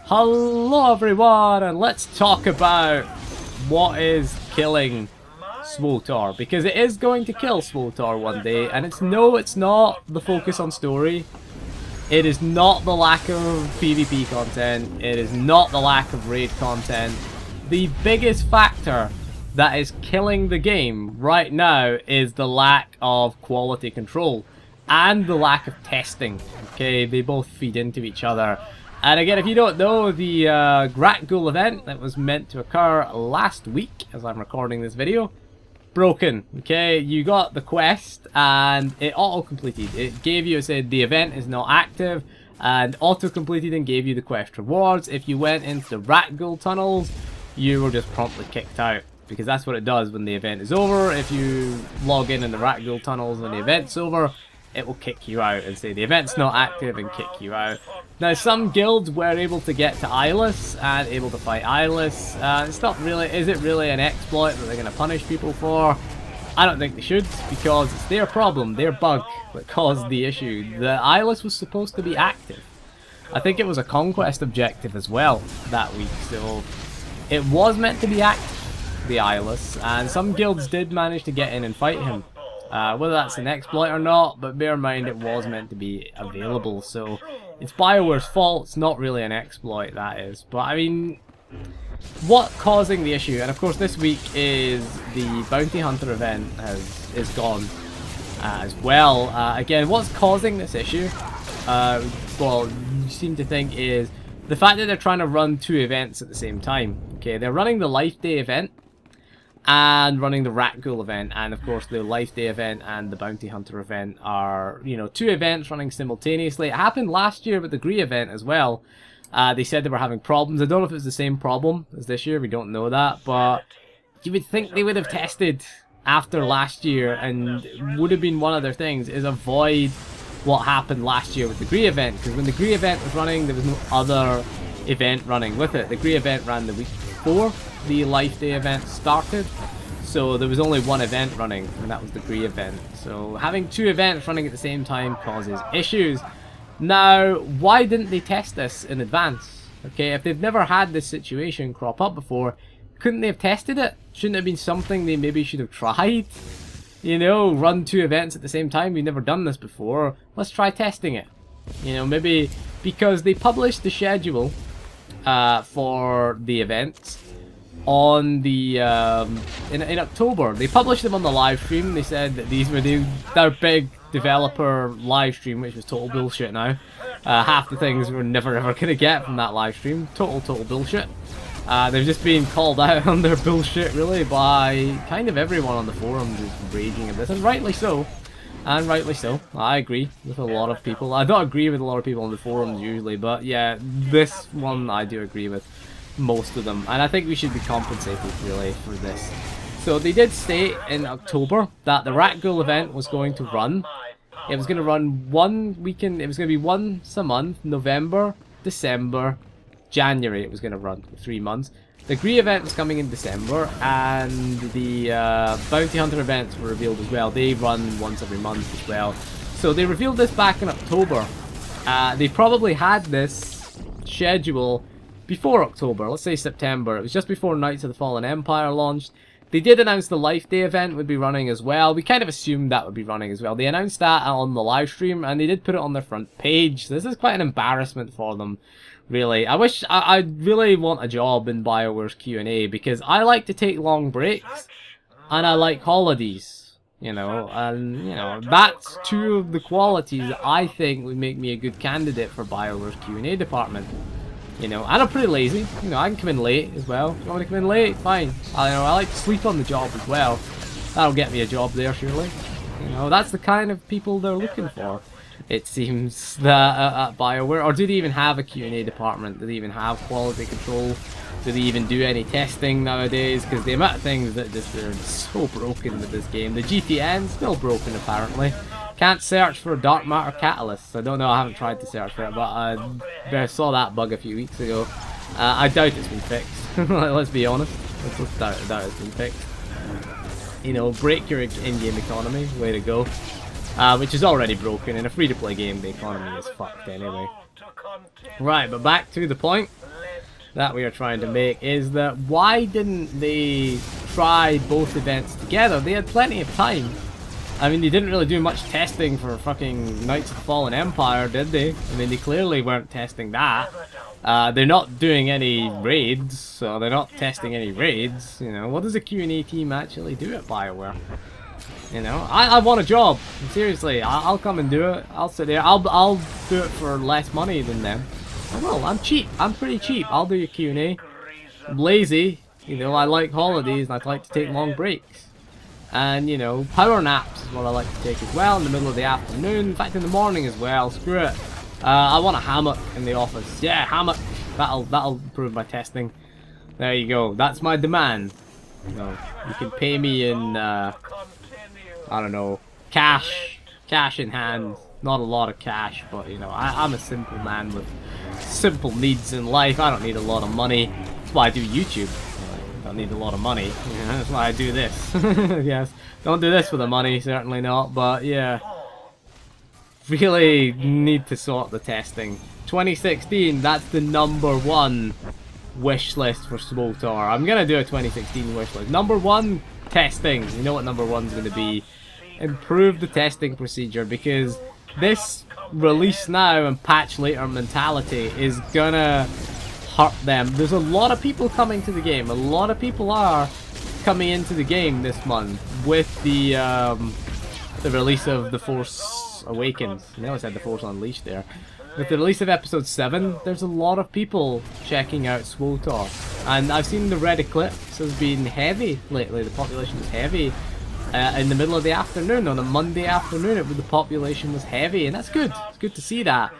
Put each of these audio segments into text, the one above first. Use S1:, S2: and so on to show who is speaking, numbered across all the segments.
S1: Hello everyone, and let's talk about what is killing SWTOR, because it is going to kill SWTOR one day, and it's not the focus on story, it is not the lack of PvP content, it is not the lack of raid content. The biggest factor that is killing the game right now is the lack of quality control and the lack of testing. Okay, they both feed into each other. And again, if you don't know, the Gratghoul event that was meant to occur last week, as I'm recording this video, broken. Okay, you got the quest and it auto-completed. It gave you, it said the event is not active, and auto-completed and gave you the quest rewards. If you went into the Gratghoul tunnels, you were just promptly kicked out, because that's what it does when the event is over. If you log in the Gratghoul tunnels when the event's over, it will kick you out and say the event's not active and kick you out. Now, some guilds were able to get to Eyeless and able to fight Eyeless. It's not really, is it really an exploit that they're going to punish people for? I don't think they should, because it's their problem, their bug that caused the issue. The Eyeless was supposed to be active. I think it was a conquest objective as well that week, so it was meant to be active, the Eyeless, and some guilds did manage to get in and fight him. Whether that's an exploit or not, but bear in mind it was meant to be available, so it's BioWare's fault. It's not really an exploit, that is. But I mean, what causing the issue? And of course this week is the Bounty Hunter event is gone as well. Again, what's causing this issue? Well, you seem to think is the fact that they're trying to run two events at the same time. Okay, they're running the Life Day event and running the Gratghoul event, and of course the Life Day event and the Bounty Hunter event are, you know, two events running simultaneously. It happened last year with the Gree event as well. They said they were having problems. I don't know if it's the same problem as this year, we don't know that, but you would think they would have tested after last year, and would have been one of their things is avoid what happened last year with the Gree event, because when the Gree event was running there was no other event running with it. The Gree event ran the week before the Life Day event started, so there was only one event running, and that was the Gree event. So having two events running at the same time causes issues. Now, why didn't they test this in advance? Okay, if they've never had this situation crop up before, couldn't they have tested it? Shouldn't it have been something they maybe should have tried? You know, run two events at the same time. We've never done this before, let's try testing it. You know, maybe because they published the schedule for the events on the in October. They published them on the live stream. They said that these were their big developer live stream, which was total bullshit now. Half the things we're never ever gonna get from that live stream. Total bullshit. They've just been called out on their bullshit really by kind of everyone on the forums is raging at this, and rightly so. And rightly so. I agree with a lot of people. I don't agree with a lot of people on the forums usually, but yeah, this one I do agree with most of them, and I think we should be compensated really for this. So they did state in October that the Gratghoul event was going to run. It was going to run one weekend. It was going to be once a month, November, December, January. It was going to run for 3 months. The Gree event was coming in December, and the Bounty Hunter events were revealed as well. They run once every month as well. So they revealed this back in October. They probably had this schedule before October, let's say September. It was just before Knights of the Fallen Empire launched. They did announce the Life Day event would be running as well. We kind of assumed that would be running as well. They announced that on the live stream, and they did put it on their front page. So this is quite an embarrassment for them, really. I really want a job in BioWare's Q&A, because I like to take long breaks, and I like holidays, you know, and, you know, that's two of the qualities that I think would make me a good candidate for BioWare's Q&A department. You know, and I'm pretty lazy. You know, I can come in late as well. If you want me to come in late? Fine. I like to sleep on the job as well. That'll get me a job there, surely. You know, that's the kind of people they're looking for, it seems, that at BioWare. Or do they even have a Q&A department? Do they even have quality control? Do they even do any testing nowadays? Because the amount of things that just are so broken with this game. The GTN's still broken, apparently. Can't search for dark matter catalysts. I don't know, I haven't tried to search for it, but I saw that bug a few weeks ago. I doubt it's been fixed. Let's be honest. Let's doubt it's been fixed. You know, break your in-game economy. Way to go. which is already broken. In a free-to-play game, the economy is fucked anyway. Right, but back to the point. that we are trying to make is that why didn't they try both events together? They had plenty of time. I mean, they didn't really do much testing for fucking Knights of the Fallen Empire, did they? I mean, they clearly weren't testing that. They're not doing any raids, so they're not testing any raids. You know, what does a Q&A team actually do at BioWare? You know, I want a job. Seriously, I'll come and do it. I'll sit there. I'll do it for less money than them. I will. I'm cheap. I'm pretty cheap. I'll do your Q&A. I'm lazy. You know, I like holidays and I like to take long breaks. And, you know, power naps is what I like to take as well in the middle of the afternoon. In fact, in the morning as well. Screw it. I want a hammock in the office. Yeah, hammock. That'll improve my testing. There you go. That's my demand. You know, you can pay me in, I don't know, cash in hand. Not a lot of cash, but, you know, I'm a simple man with simple needs in life. I don't need a lot of money. That's why I do YouTube. I don't need a lot of money. Yeah, that's why I do this. Yes, don't do this for the money, certainly not. But yeah, really need to sort the testing. 2016, that's the #1 wish list for SWTOR. I'm gonna do a 2016 wish list. #1, testing. You know what #1's gonna be? Improve the testing procedure, because this release now and patch later mentality is gonna hurt them. There's a lot of people coming to the game. A lot of people are coming into the game this month with the release of The Force Awakens. I know I said The Force Unleashed there. With the release of Episode 7, there's a lot of people checking out SWTOR. And I've seen the red eclipse has been heavy lately. The population is heavy. In the middle of the afternoon, on a Monday afternoon, the population was heavy, and that's good. It's good to see that.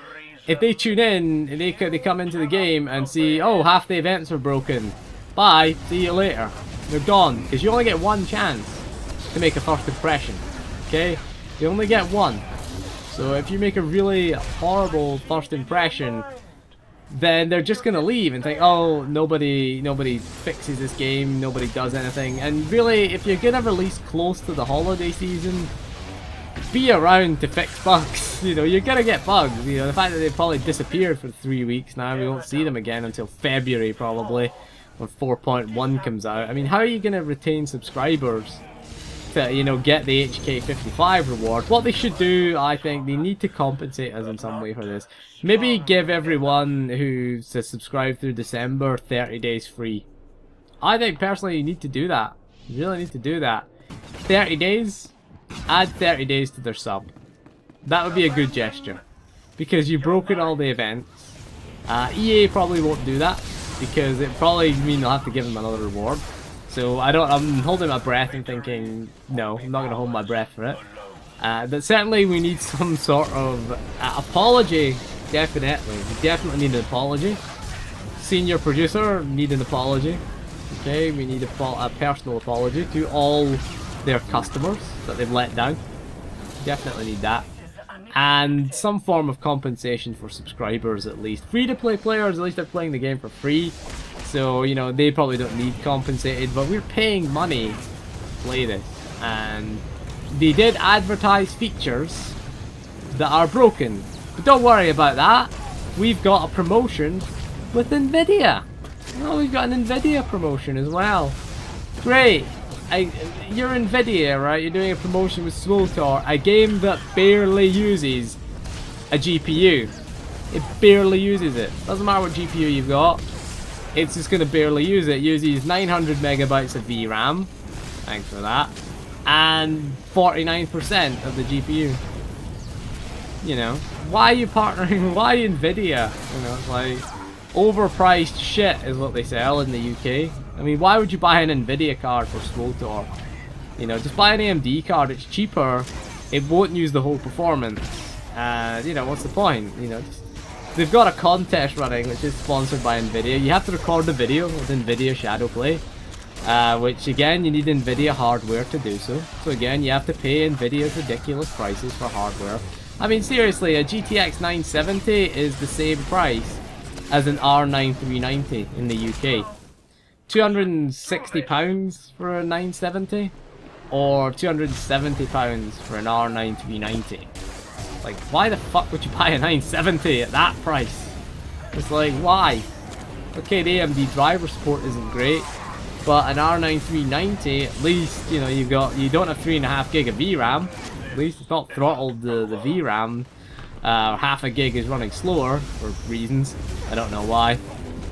S1: If they tune in, they come into the game and see, oh, half the events are broken. Bye, see you later. They're gone, because you only get one chance to make a first impression. Okay? You only get one. So if you make a really horrible first impression, then they're just gonna leave and think, oh, nobody fixes this game, nobody does anything. And really, if you're gonna release close to the holiday season, be around to fix bugs. You know, you're gonna get bugs. You know, the fact that they've probably disappeared for 3 weeks now, we won't see them again until February probably, when 4.1 comes out. I mean, how are you gonna retain subscribers to, you know, get the HK55 reward? What they should do, I think, they need to compensate us in some way for this. Maybe give everyone who's subscribed through December 30 days free. I think personally you need to do that. You really need to do that. 30 days, add 30 days to their sub. That would be a good gesture, because you've broken all the events. EA probably won't do that, because it probably means they'll have to give them another reward. So I'm holding my breath and thinking, no, I'm not going to hold my breath for it. But certainly we need some sort of apology, definitely. We definitely need an apology. Senior producer, need an apology. Okay, we need a personal apology to all their customers that they've let down. Definitely need that. And some form of compensation for subscribers at least. Free-to-play players, at least they're playing the game for free. So, you know, they probably don't need compensated, but we're paying money to play this. And they did advertise features that are broken. But don't worry about that. We've got a promotion with Nvidia. Oh, we've got an Nvidia promotion as well. Great. You're Nvidia, right? You're doing a promotion with SWTOR, a game that barely uses a GPU. It barely uses it. Doesn't matter what GPU you've got. It's just going to barely use it. It uses 900 megabytes of VRAM. Thanks for that. And 49% of the GPU. You know, why are you partnering? Why Nvidia? You know, it's like overpriced shit is what they sell in the UK. I mean, why would you buy an Nvidia card for SWTOR? You know, just buy an AMD card. It's cheaper. It won't use the whole performance. You know, what's the point? You know, they've got a contest running which is sponsored by Nvidia. You have to record a video with Nvidia Shadowplay, which again, you need Nvidia hardware to do so. So again, you have to pay Nvidia's ridiculous prices for hardware. I mean, seriously, a GTX 970 is the same price as an R9 390 in the UK. £260 for a 970, or £270 for an R9 390. Like, why the fuck would you buy a 970 at that price? It's like, why? Okay, the AMD driver support isn't great, but an R9 390, at least, you know, you don't have 3.5 gig of VRAM. At least it's not throttled the VRAM. Half a gig is running slower for reasons. I don't know why.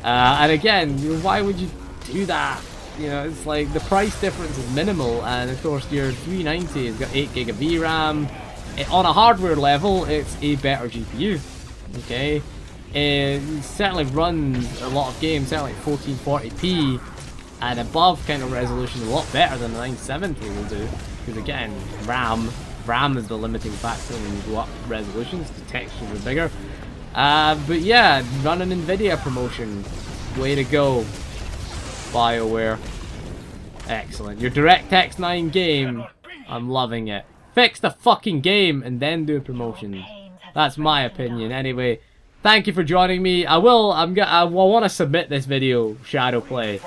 S1: And again, why would you do that? You know, it's like the price difference is minimal, and of course your 390 has got 8 gig of VRAM. On a hardware level, it's a better GPU. Okay, it certainly runs a lot of games, certainly 1440p and above kind of resolution, a lot better than the 970 will do. Because again, RAM is the limiting factor when you go up resolutions. The textures are bigger. But yeah, run an Nvidia promotion. Way to go, BioWare. Excellent. Your DirectX 9 game, I'm loving it. Fix the fucking game and then do a promotion. That's my opinion. Anyway, thank you for joining me. I want to submit this video, Shadow Play.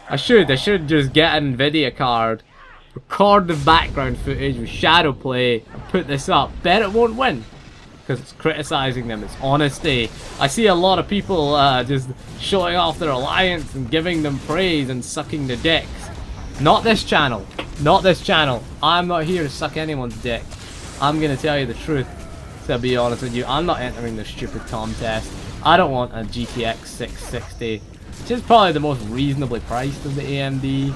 S1: I should just get an Nvidia card, record the background footage with Shadow Play, and put this up. Bet it won't win, because it's criticizing them. It's honesty. I see a lot of people just showing off their alliance and giving them praise and sucking their dicks. Not this channel. Not this channel. I'm not here to suck anyone's dick. I'm gonna tell you the truth. To be honest with you, I'm not entering the stupid Tom test. I don't want a GTX 660, which is probably the most reasonably priced of the AMD,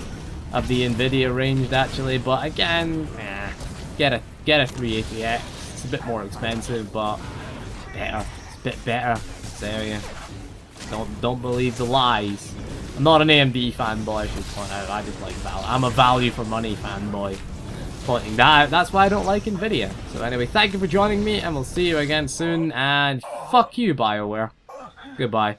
S1: of the Nvidia range actually. But again, get a 380X. It's a bit more expensive, but better. It's a bit better. So yeah, don't believe the lies. I'm not an AMD fanboy, I should point out. I just like value. I'm a value for money fanboy. Pointing that out. That's why I don't like Nvidia. So anyway, thank you for joining me, and we'll see you again soon. And fuck you, BioWare. Goodbye.